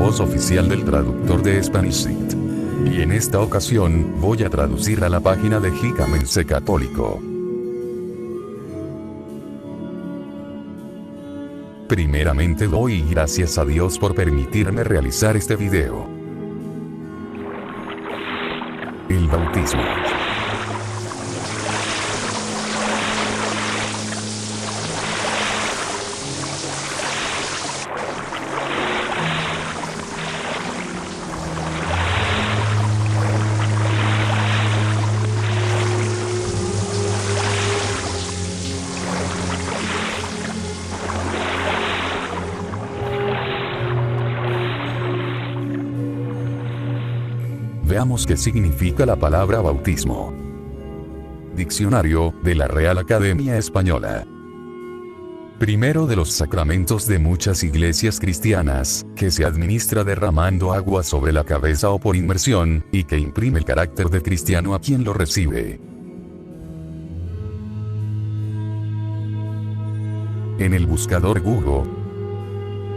voz oficial del traductor de Spanishit. Y en esta ocasión, voy a traducir a la página de Jicamense Católico. Primeramente doy gracias a Dios por permitirme realizar este video. El bautismo. Veamos qué significa la palabra bautismo. Diccionario de la Real Academia Española. Primero de los sacramentos de muchas iglesias cristianas, que se administra derramando agua sobre la cabeza o por inmersión, y que imprime el carácter de cristiano a quien lo recibe. En el buscador Google,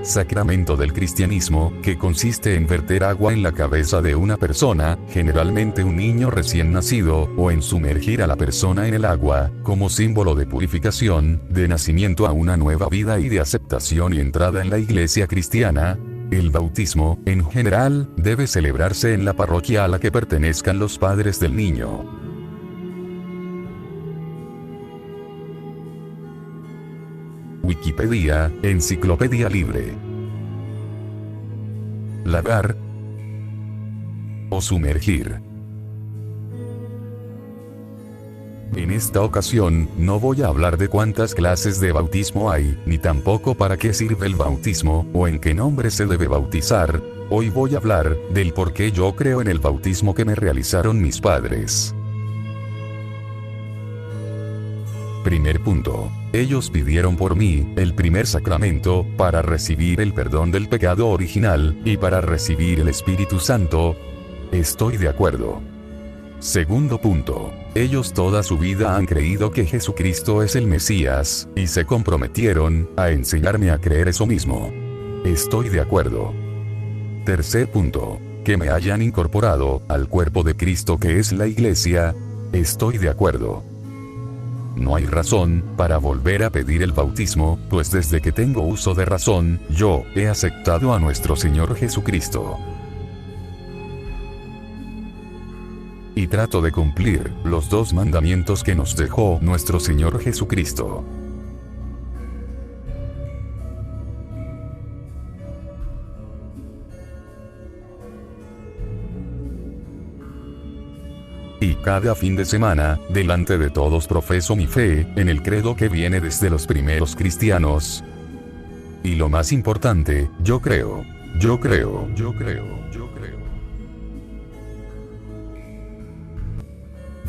sacramento del cristianismo, que consiste en verter agua en la cabeza de una persona, generalmente un niño recién nacido, o en sumergir a la persona en el agua, como símbolo de purificación, de nacimiento a una nueva vida y de aceptación y entrada en la iglesia cristiana. El bautismo, en general, debe celebrarse en la parroquia a la que pertenezcan los padres del niño. Wikipedia, Enciclopedia Libre. Lavar o sumergir. En esta ocasión, no voy a hablar de cuántas clases de bautismo hay, ni tampoco para qué sirve el bautismo, o en qué nombre se debe bautizar. Hoy voy a hablar del por qué yo creo en el bautismo que me realizaron mis padres. Primer punto. Ellos pidieron por mí, el primer sacramento, para recibir el perdón del pecado original, y para recibir el Espíritu Santo. Estoy de acuerdo. Segundo punto. Ellos toda su vida han creído que Jesucristo es el Mesías, y se comprometieron a enseñarme a creer eso mismo. Estoy de acuerdo. Tercer punto. Que me hayan incorporado al cuerpo de Cristo que es la Iglesia. Estoy de acuerdo. No hay razón para volver a pedir el bautismo, pues desde que tengo uso de razón, yo he aceptado a nuestro Señor Jesucristo. Y trato de cumplir los 2 mandamientos que nos dejó nuestro Señor Jesucristo. Y cada fin de semana, delante de todos profeso mi fe, en el credo que viene desde los primeros cristianos. Y lo más importante, yo creo.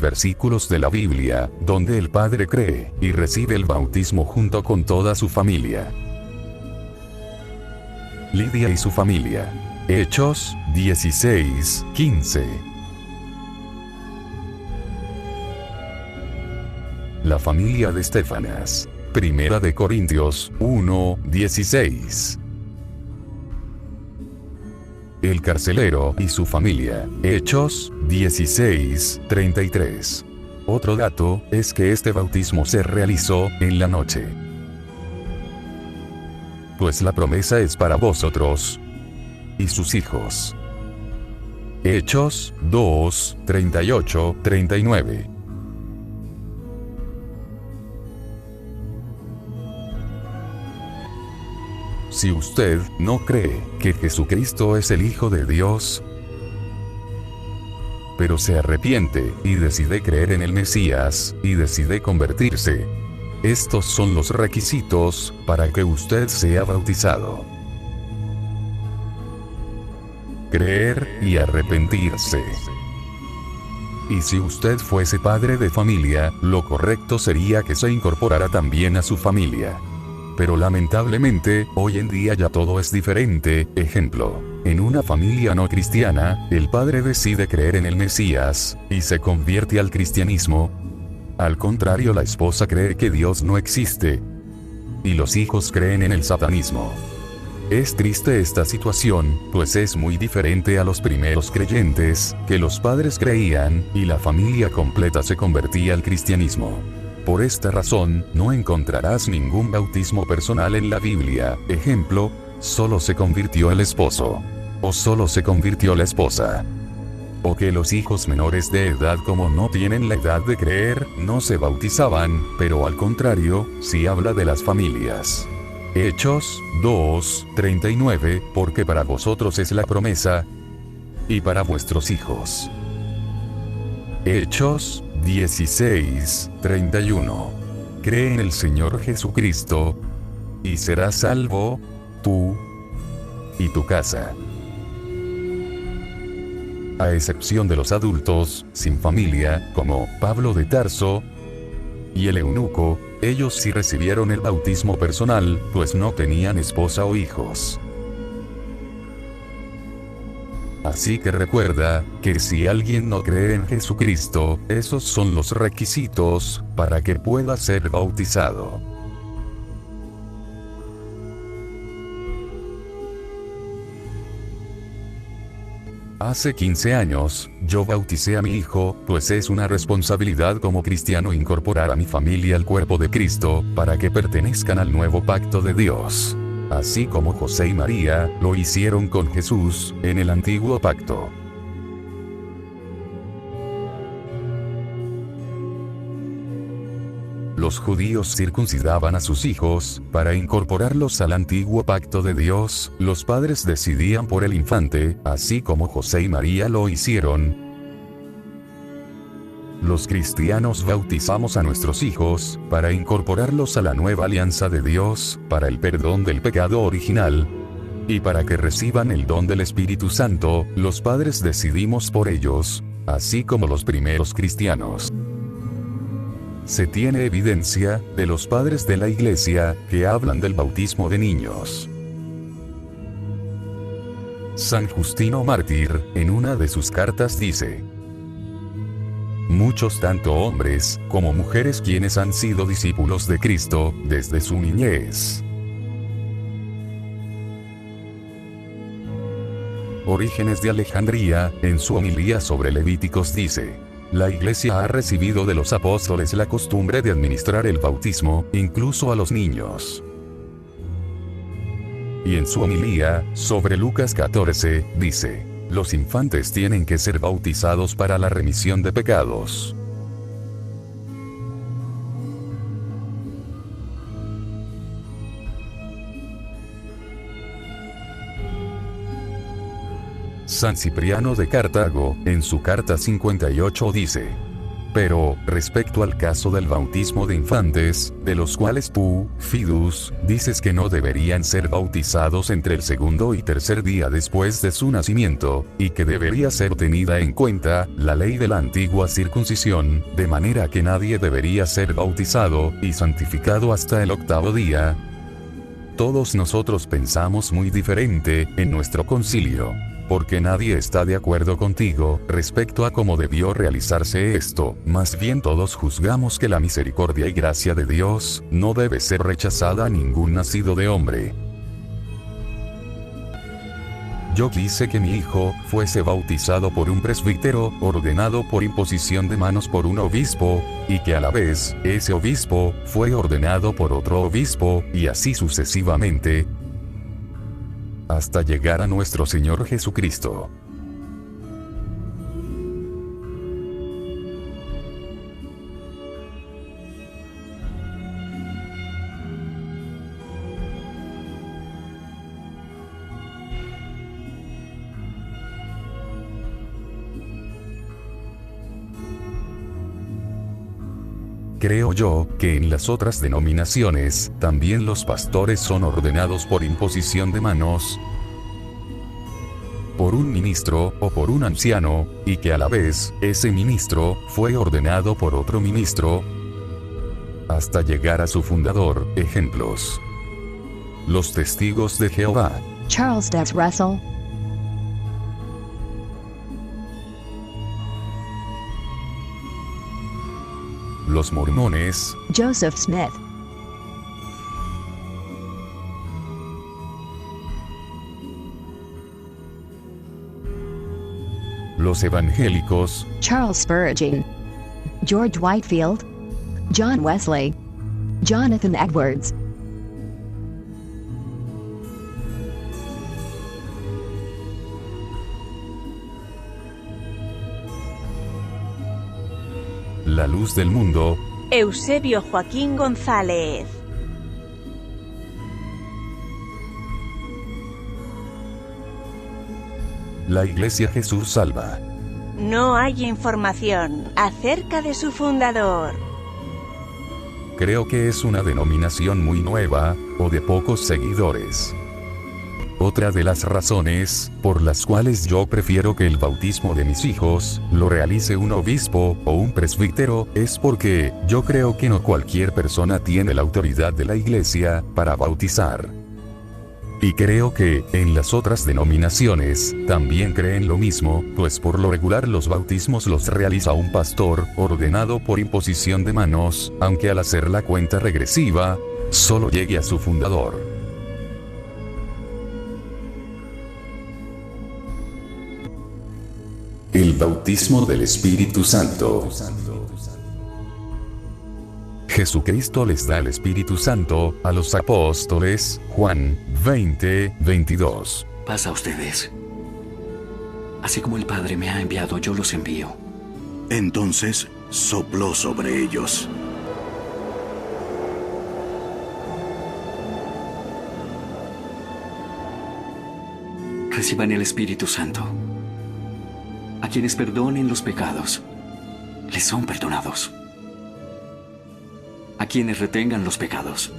Versículos de la Biblia, donde el Padre cree, y recibe el bautismo junto con toda su familia. Lidia y su familia. Hechos, 16:15. La familia de Estefanas. Primera de Corintios, 1:16. El carcelero y su familia. Hechos, 16:33. Otro dato, es que este bautismo se realizó en la noche. Pues la promesa es para vosotros y sus hijos. Hechos, 2:38-39. Si usted no cree que Jesucristo es el Hijo de Dios, pero se arrepiente y decide creer en el Mesías, y decide convertirse, estos son los requisitos para que usted sea bautizado. Creer y arrepentirse. Y si usted fuese padre de familia, lo correcto sería que se incorporara también a su familia. Pero lamentablemente, hoy en día ya todo es diferente. Ejemplo, en una familia no cristiana, el padre decide creer en el Mesías, y se convierte al cristianismo. Al contrario, la esposa cree que Dios no existe, y los hijos creen en el satanismo. Es triste esta situación, pues es muy diferente a los primeros creyentes, que los padres creían, y la familia completa se convertía al cristianismo. Por esta razón, no encontrarás ningún bautismo personal en la Biblia. Ejemplo, solo se convirtió el esposo. O solo se convirtió la esposa. O que los hijos menores de edad, como no tienen la edad de creer, no se bautizaban, pero al contrario, sí habla de las familias. Hechos 2:39, porque para vosotros es la promesa, y para vuestros hijos. Hechos 16:31. Cree en el Señor Jesucristo, y serás salvo, tú y tu casa. A excepción de los adultos, sin familia, como Pablo de Tarso y el eunuco, ellos sí recibieron el bautismo personal, pues no tenían esposa o hijos. Así que recuerda, que si alguien no cree en Jesucristo, esos son los requisitos, para que pueda ser bautizado. Hace 15 años, yo bauticé a mi hijo, pues es una responsabilidad como cristiano incorporar a mi familia al cuerpo de Cristo, para que pertenezcan al nuevo pacto de Dios. Así como José y María, lo hicieron con Jesús, en el antiguo pacto. Los judíos circuncidaban a sus hijos, para incorporarlos al antiguo pacto de Dios. Los padres decidían por el infante, así como José y María lo hicieron. Los cristianos bautizamos a nuestros hijos, para incorporarlos a la nueva alianza de Dios, para el perdón del pecado original, y para que reciban el don del Espíritu Santo. Los padres decidimos por ellos, así como los primeros cristianos. Se tiene evidencia, de los padres de la Iglesia, que hablan del bautismo de niños. San Justino Mártir, en una de sus cartas dice: muchos tanto hombres, como mujeres quienes han sido discípulos de Cristo, desde su niñez. Orígenes de Alejandría, en su homilía sobre Levíticos dice: la Iglesia ha recibido de los apóstoles la costumbre de administrar el bautismo, incluso a los niños. Y en su homilía, sobre Lucas 14, dice: los infantes tienen que ser bautizados para la remisión de pecados. San Cipriano de Cartago, en su carta 58 dice: pero, respecto al caso del bautismo de infantes, de los cuales tú, Fidus, dices que no deberían ser bautizados entre el segundo y tercer día después de su nacimiento, y que debería ser tenida en cuenta la ley de la antigua circuncisión, de manera que nadie debería ser bautizado y santificado hasta el octavo día. Todos nosotros pensamos muy diferente, en nuestro concilio. Porque nadie está de acuerdo contigo, respecto a cómo debió realizarse esto, más bien todos juzgamos que la misericordia y gracia de Dios, no debe ser rechazada a ningún nacido de hombre. Yo quise que mi hijo, fuese bautizado por un presbítero, ordenado por imposición de manos por un obispo, y que a la vez, ese obispo, fue ordenado por otro obispo, y así sucesivamente, hasta llegar a nuestro Señor Jesucristo. Creo yo, que en las otras denominaciones, también los pastores son ordenados por imposición de manos, por un ministro, o por un anciano, y que a la vez, ese ministro, fue ordenado por otro ministro, hasta llegar a su fundador. Ejemplos: los testigos de Jehová, Charles Des Russell, los mormones, Joseph Smith, los evangélicos, Charles Spurgeon, George Whitefield, John Wesley, Jonathan Edwards. la luz del mundo, Eusebio Joaquín González. la Iglesia Jesús Salva. No hay información acerca de su fundador. Creo que es una denominación muy nueva, o de pocos seguidores. Otra de las razones, por las cuales yo prefiero que el bautismo de mis hijos, lo realice un obispo, o un presbítero, es porque, yo creo que no cualquier persona tiene la autoridad de la Iglesia, para bautizar. Y creo que, en las otras denominaciones, también creen lo mismo, pues por lo regular los bautismos los realiza un pastor, ordenado por imposición de manos, aunque al hacer la cuenta regresiva, solo llegue a su fundador. El bautismo del Espíritu Santo. Jesucristo les da el Espíritu Santo a los apóstoles, Juan 20:22. Paz a ustedes. Así como el Padre me ha enviado, yo los envío. Entonces sopló sobre ellos. Reciban el Espíritu Santo. A quienes perdonen los pecados, les son perdonados. A quienes retengan los pecados,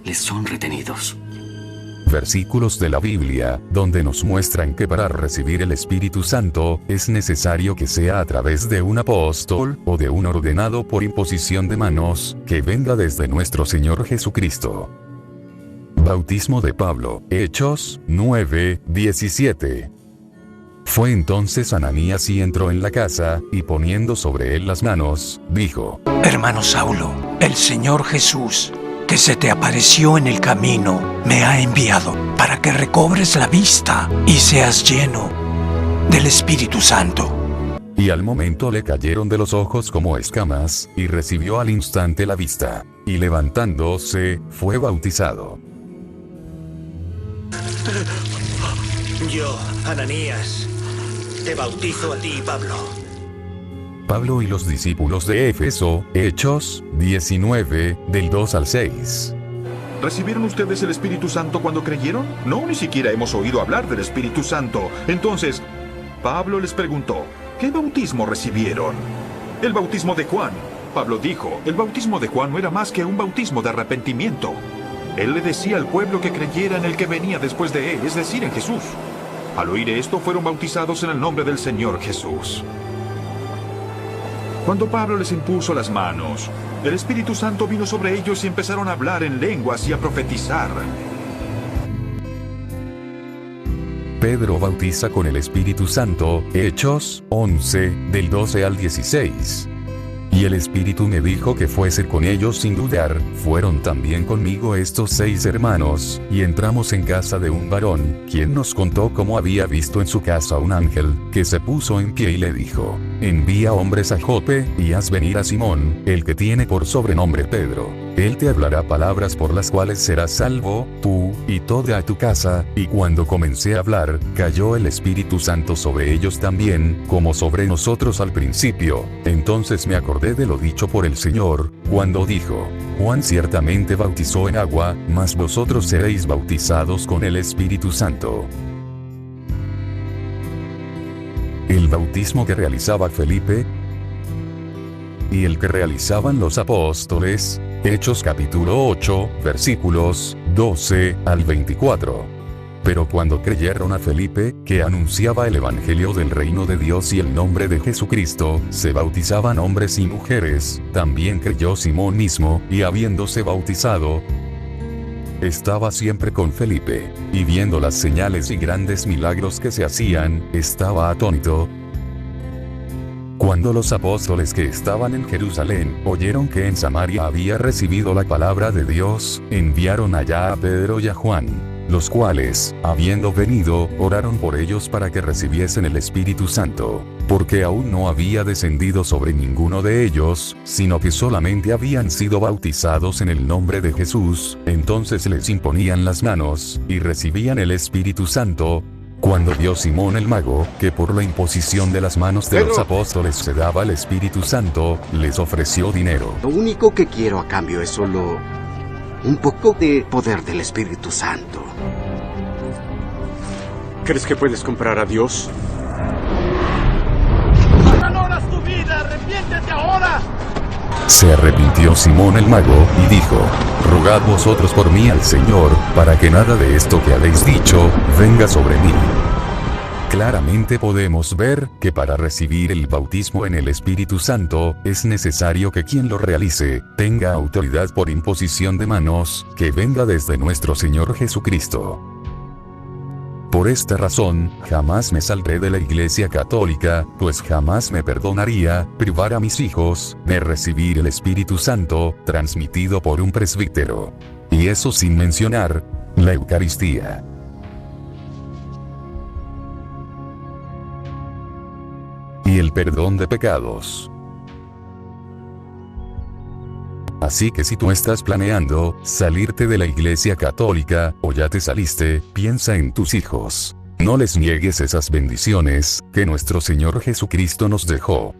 les son retenidos. Versículos de la Biblia, donde nos muestran que para recibir el Espíritu Santo, es necesario que sea a través de un apóstol, o de un ordenado por imposición de manos, que venga desde nuestro Señor Jesucristo. Bautismo de Pablo, Hechos 9:17. Fue entonces Ananías y entró en la casa, y poniendo sobre él las manos, dijo: Hermano Saulo, el Señor Jesús, que se te apareció en el camino, me ha enviado para que recobres la vista y seas lleno del Espíritu Santo. Y al momento le cayeron de los ojos como escamas, y recibió al instante la vista, y levantándose, fue bautizado. Yo, Ananías, te bautizo a ti, Pablo. Pablo y los discípulos de Éfeso, Hechos 19, del 2 al 6. ¿Recibieron ustedes el Espíritu Santo cuando creyeron? No, ni siquiera hemos oído hablar del Espíritu Santo. Entonces, Pablo les preguntó, ¿qué bautismo recibieron? El bautismo de Juan. Pablo dijo, el bautismo de Juan no era más que un bautismo de arrepentimiento. Él le decía al pueblo que creyera en el que venía después de él, es decir, en Jesús. Al oír esto, fueron bautizados en el nombre del Señor Jesús. Cuando Pablo les impuso las manos, el Espíritu Santo vino sobre ellos y empezaron a hablar en lenguas y a profetizar. Pedro bautiza con el Espíritu Santo, Hechos 11, del 12 al 16. Y el Espíritu me dijo que fuese con ellos sin dudar. Fueron también conmigo estos 6 hermanos, y entramos en casa de un varón, quien nos contó cómo había visto en su casa un ángel, que se puso en pie y le dijo: envía hombres a Jope, y haz venir a Simón, el que tiene por sobrenombre Pedro. Él te hablará palabras por las cuales serás salvo, tú, y toda tu casa. Y cuando comencé a hablar, cayó el Espíritu Santo sobre ellos también, como sobre nosotros al principio. Entonces me acordé de lo dicho por el Señor, cuando dijo: Juan ciertamente bautizó en agua, mas vosotros seréis bautizados con el Espíritu Santo. El bautismo que realizaba Felipe y el que realizaban los apóstoles, Hechos capítulo 8, versículos 12 al 24. Pero cuando creyeron a Felipe, que anunciaba el evangelio del reino de Dios y el nombre de Jesucristo, se bautizaban hombres y mujeres. También creyó Simón mismo, y habiéndose bautizado, estaba siempre con Felipe, y viendo las señales y grandes milagros que se hacían, estaba atónito. Cuando los apóstoles que estaban en Jerusalén oyeron que en Samaria había recibido la palabra de Dios, enviaron allá a Pedro y a Juan. los cuales, habiendo venido, oraron por ellos para que recibiesen el Espíritu Santo, porque aún no había descendido sobre ninguno de ellos, sino que solamente habían sido bautizados en el nombre de Jesús. Entonces les imponían las manos, y recibían el Espíritu Santo. Cuando vio Simón el mago, que por la imposición de las manos de los apóstoles se daba el Espíritu Santo, les ofreció dinero. Lo único que quiero a cambio es solo un poco de poder del Espíritu Santo. ¿Crees que puedes comprar a Dios? ¡Valoras tu vida! ¡Arrepiéntete ahora! Se arrepintió Simón el mago, y dijo: Rogad vosotros por mí al Señor, para que nada de esto que habéis dicho, venga sobre mí. Claramente podemos ver, que para recibir el bautismo en el Espíritu Santo, es necesario que quien lo realice, tenga autoridad por imposición de manos, que venga desde nuestro Señor Jesucristo. Por esta razón, jamás me saldré de la Iglesia Católica, pues jamás me perdonaría privar a mis hijos de recibir el Espíritu Santo, transmitido por un presbítero. Y eso sin mencionar la Eucaristía. Y el perdón de pecados. Así que si tú estás planeando salirte de la Iglesia Católica, o ya te saliste, piensa en tus hijos. No les niegues esas bendiciones que nuestro Señor Jesucristo nos dejó.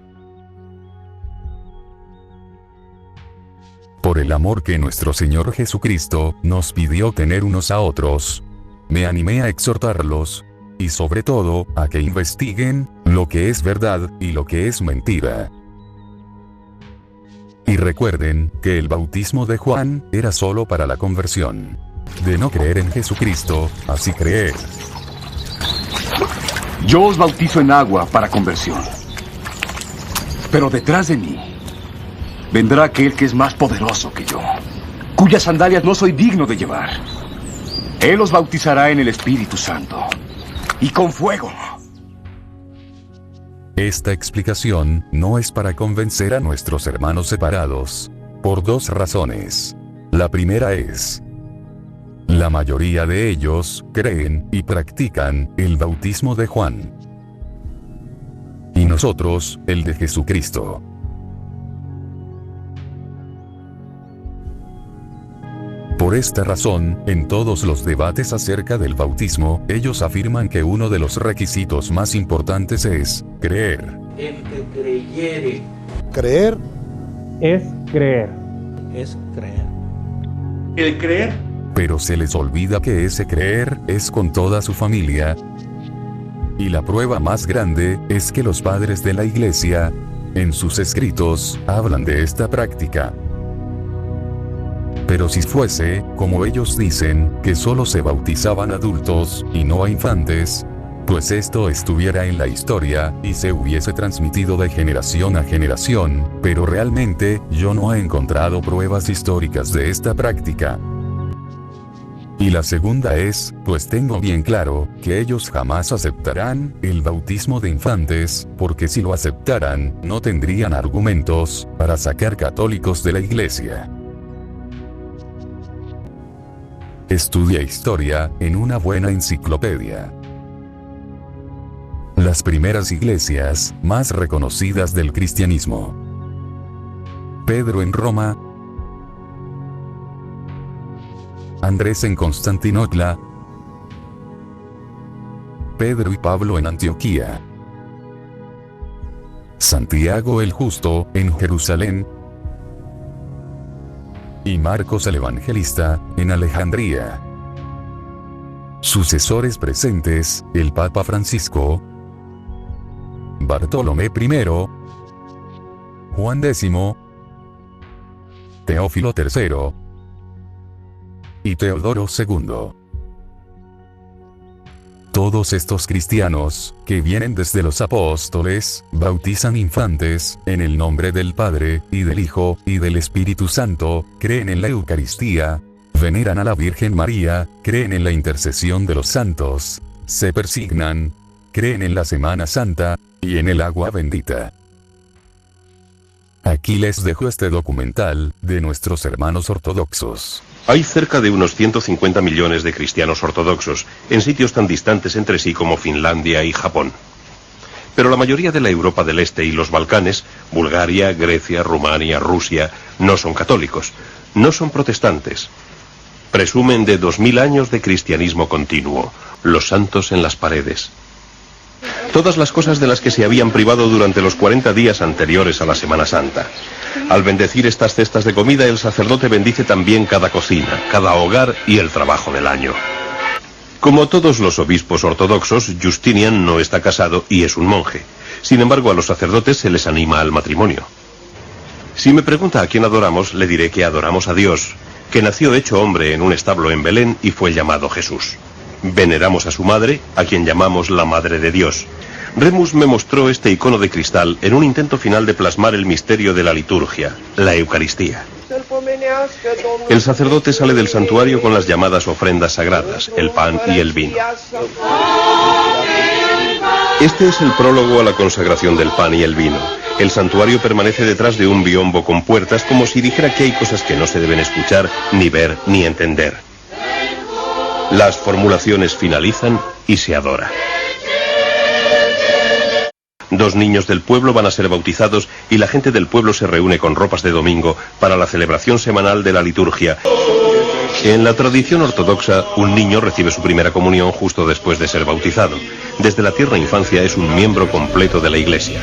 Por el amor que nuestro Señor Jesucristo nos pidió tener unos a otros, me animé a exhortarlos, y sobre todo, a que investiguen lo que es verdad y lo que es mentira. Y recuerden que el bautismo de Juan era solo para la conversión. De no creer en Jesucristo, así creer. Yo os bautizo en agua para conversión. Pero detrás de mí vendrá aquel que es más poderoso que yo, cuyas sandalias no soy digno de llevar. Él os bautizará en el Espíritu Santo y con fuego. Esta explicación no es para convencer a nuestros hermanos separados, por dos razones. La primera es: la mayoría de ellos creen y practican el bautismo de Juan, y nosotros el de Jesucristo. Por esta razón, en todos los debates acerca del bautismo, ellos afirman que uno de los requisitos más importantes es creer. El que creyere. Creer es creer. Es creer. El creer. Pero se les olvida que ese creer es con toda su familia. Y la prueba más grande es que los padres de la Iglesia, en sus escritos, hablan de esta práctica. Pero si fuese, como ellos dicen, que solo se bautizaban adultos, y no a infantes, pues esto estuviera en la historia, y se hubiese transmitido de generación a generación, pero realmente, yo no he encontrado pruebas históricas de esta práctica. Y la segunda es, pues tengo bien claro, que ellos jamás aceptarán el bautismo de infantes, porque si lo aceptaran, no tendrían argumentos para sacar católicos de la Iglesia. Estudia historia en una buena enciclopedia. Las primeras iglesias más reconocidas del cristianismo. Pedro en Roma. Andrés en Constantinopla. Pedro y Pablo en Antioquía. Santiago el Justo en Jerusalén. Y Marcos el Evangelista en Alejandría. Sucesores presentes: el Papa Francisco, Bartolomé I, Juan X, Teófilo III y Teodoro II. Todos estos cristianos, que vienen desde los apóstoles, bautizan infantes, en el nombre del Padre, y del Hijo, y del Espíritu Santo, creen en la Eucaristía, veneran a la Virgen María, creen en la intercesión de los santos, se persignan, creen en la Semana Santa, y en el agua bendita. Aquí les dejo este documental, de nuestros hermanos ortodoxos. Hay cerca de unos 150 millones de cristianos ortodoxos en sitios tan distantes entre sí como Finlandia y Japón. Pero la mayoría de la Europa del Este y los Balcanes, Bulgaria, Grecia, Rumania, Rusia, no son católicos, no son protestantes. Presumen de 2000 años de cristianismo continuo, los santos en las paredes. Todas las cosas de las que se habían privado durante los 40 días anteriores a la Semana Santa. Al bendecir estas cestas de comida, el sacerdote bendice también cada cocina, cada hogar y el trabajo del año. Como todos los obispos ortodoxos, Justinian no está casado y es un monje. Sin embargo, a los sacerdotes se les anima al matrimonio. Si me pregunta a quién adoramos, le diré que adoramos a Dios, que nació hecho hombre en un establo en Belén y fue llamado Jesús. Veneramos a su madre, a quien llamamos la Madre de Dios. Remus me mostró este icono de cristal en un intento final de plasmar el misterio de la liturgia, la Eucaristía. El sacerdote sale del santuario con las llamadas ofrendas sagradas, el pan y el vino. Este es el prólogo a la consagración del pan y el vino. El santuario permanece detrás de un biombo con puertas, como si dijera que hay cosas que no se deben escuchar, ni ver, ni entender. Las formulaciones finalizan y se adora. 2 niños del pueblo van a ser bautizados y la gente del pueblo se reúne con ropas de domingo para la celebración semanal de la liturgia. En la tradición ortodoxa, un niño recibe su primera comunión justo después de ser bautizado. Desde la tierna infancia es un miembro completo de la Iglesia.